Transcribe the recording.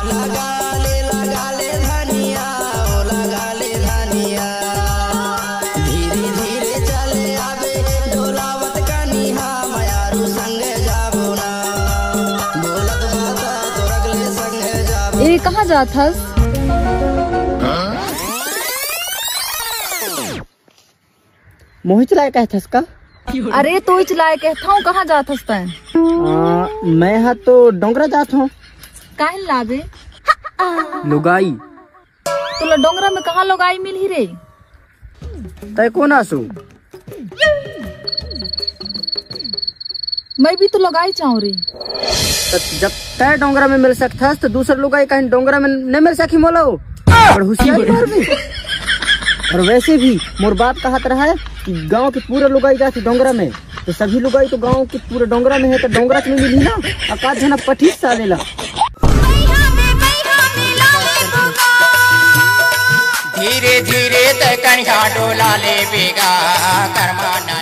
लगा ले धनिया, ओ लगा ले धनिया। धीरे धीरे चले आवे डोलावत कनिहा, मयारू संगे जाबो ना। बोलत बाता तो रगले संगे जाबो। ए कहाँ जात हस? मोहित चलाए कहथस का? अरे तो ही चलाए कहता हूँ, कहाँ जात हस तैं? मैं यहाँ तो डोंगरा जात हूँ। काहे लाबे? लुगाई तो डोंगरा में कहाँ लुगाई मिली रे? तय कौन आसू? मैं भी तो लुगाई चाहूँ रे। तो जब तय डोंगरा में मिल सकता तो दूसर लुगाई कहीं डोंगरा में नहीं मिल सकी मोलो। और होशियारी मार भी। और वैसे भी मोर बाप कहत रहा है कि गांव के पूरा लुगाई जाती डोंगरा में, तो सभी लुगाई तो गांव के पूरे डोंगरा में है, तो डोंगरा में मिली ना। आकाश जना 25 साल ला। धीरे धीरे तय कनिया डोला ले बेगा करमाना।